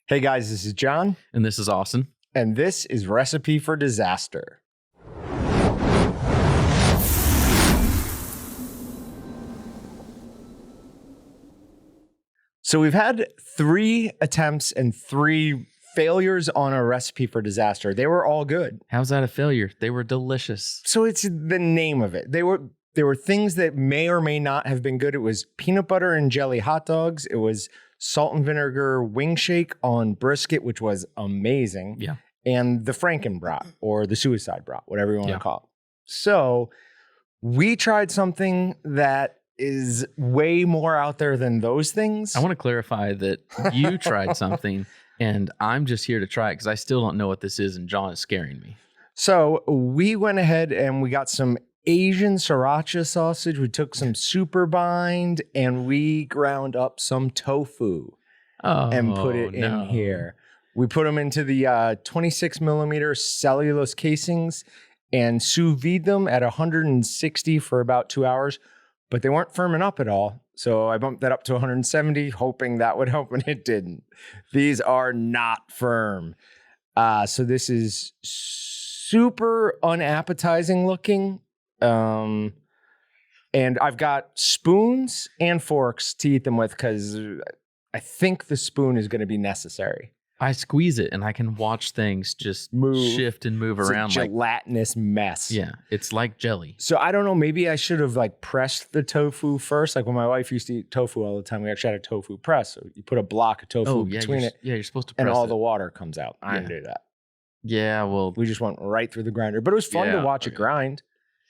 Hey guys, this is John, And this is Austin. and this is Recipe for Disaster. So we've had 3 attempts and 3 failures on a recipe for disaster. They were all good. How's that a failure? They were delicious. So it's the name of it. They were things that may or may not have been good. It was peanut butter and jelly hot dogs. It was salt and vinegar wing shake on brisket, which was amazing. Yeah. And the Franken brat or the suicide brat, whatever you want Yeah. to call it. So we tried something that is way more out there than those things. I want to clarify that you tried something and I'm just here to try it because I still don't know what this is and John is scaring me. So we went ahead and we got some Asian sriracha sausage. We took some super bind and we ground up some tofu and put it in here. We put them into the 26 millimeter cellulose casings and sous vide them at 160 for about 2 hours, but they weren't firming up at all. So I bumped that up to 170, hoping that would help, and it didn't. These are not firm. So this is super unappetizing looking. And I've got spoons and forks to eat them with because I think the spoon is going to be necessary. I squeeze it and I can watch things just shift and move around. It's a gelatinous mess. Yeah, it's like jelly. So I don't know, maybe I should have pressed the tofu first. Like when my wife used to eat tofu all the time, we actually had a tofu press. So you put a block of tofu between it. Yeah, you're supposed to press and all it. the water comes out. I didn't do that. Yeah, well. We just went right through the grinder. But it was fun to watch it grind.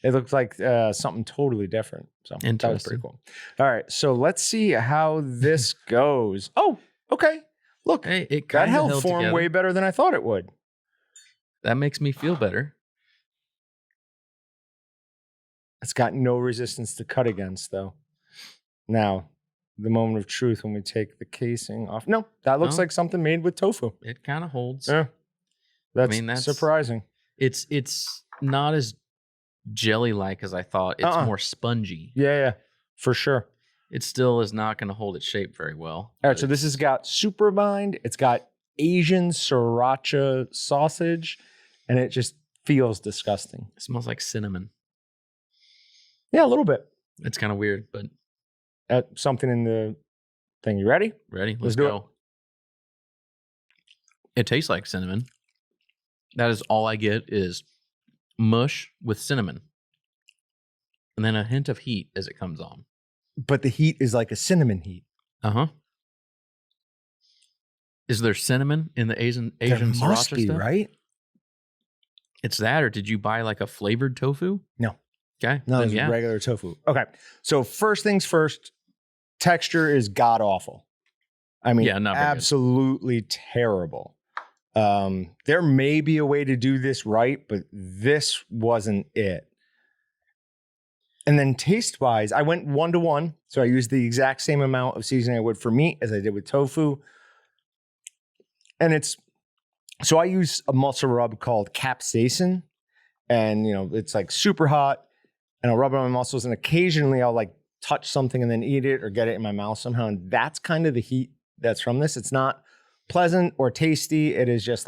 It looked like something totally different. So that was pretty cool. All right, so let's see how this goes. Oh, okay. Look, Hey, it that kind of held form together. way better than I thought it would. That makes me feel better. It's got no resistance to cut against, though. Now, the moment of truth when we take the casing off. No, that looks like something made with tofu. It kind of holds. Yeah, that's surprising. It's not as jelly-like as I thought. It's more spongy. Yeah, for sure. It still is not going to hold its shape very well. All right, so this has got super bind. It's got Asian sriracha sausage, and it just feels disgusting. It smells like cinnamon. Yeah, a little bit. It's kind of weird, but Something in the thing. You ready? ready? Let's do go. It tastes like cinnamon. That is all I get is mush with cinnamon. And then a hint of heat as it comes on. But the heat is like a cinnamon heat. Uh-huh. Is there cinnamon in the Asian There must sriracha be, stuff? right? It's that, or did you buy like a flavored tofu? No. Okay. No, then it's yeah. regular tofu. Okay, so first things first, texture is god awful. I mean, Yeah, not very good. absolutely terrible. There may be a way to do this right, but this wasn't it. And then taste-wise, I went 1-to-1. So I used the exact same amount of seasoning I would for meat as I did with tofu. And so I use a muscle rub called capsaicin. And, it's like super hot. And I'll rub it on my muscles. And occasionally I'll touch something and then eat it or get it in my mouth somehow. And that's kind of the heat that's from this. It's not pleasant or tasty. It is just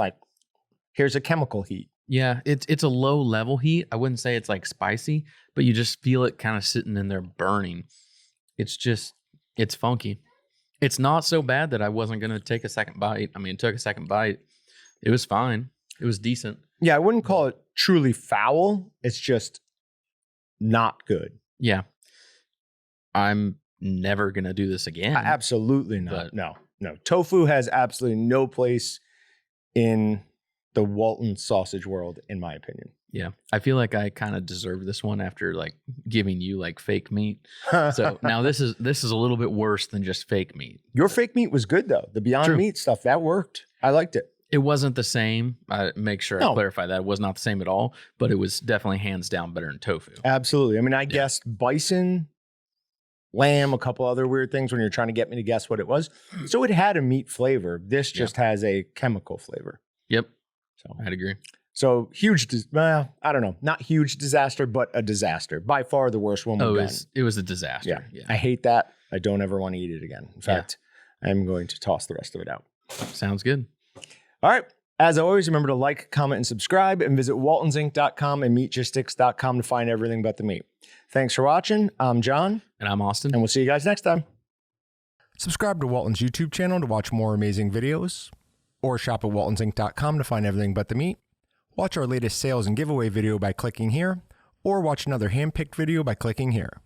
here's a chemical heat. Yeah, it's a low level heat. I wouldn't say it's spicy, but you just feel it kind of sitting in there burning. It's funky. It's not so bad that I wasn't going to take a second bite. I mean, it took a second bite. It was fine. It was decent. Yeah, I wouldn't call it truly foul. It's just not good. Yeah. I'm never going to do this again. Absolutely not. No. Tofu has absolutely no place in the Walton sausage world, in my opinion. Yeah. I feel like I kind of deserve this one after giving you fake meat. So now this is a little bit worse than just fake meat. Your fake meat was good though. The Beyond True. Meat stuff, that worked. I liked it. It wasn't the same. I make sure I clarify that. It was not the same at all, but it was definitely hands down better than tofu. Absolutely. I mean, I guessed bison, lamb, a couple other weird things when you're trying to get me to guess what it was. So it had a meat flavor. This just has a chemical flavor. Yep. So I'd agree. So huge, I don't know, not huge disaster, but a disaster. By far the worst one we've done. It was a disaster. Yeah. I hate that. I don't ever want to eat it again. In fact, I'm going to toss the rest of it out. Sounds good. All right. As always, remember to like, comment, and subscribe, and visit waltonsinc.com and meatjuststicks.com to find everything but the meat. Thanks for watching. I'm John. And I'm Austin. And we'll see you guys next time. Subscribe to Walton's YouTube channel to watch more amazing videos, or shop at waltonsinc.com to find everything but the meat. Watch our latest sales and giveaway video by clicking here, or watch another hand-picked video by clicking here.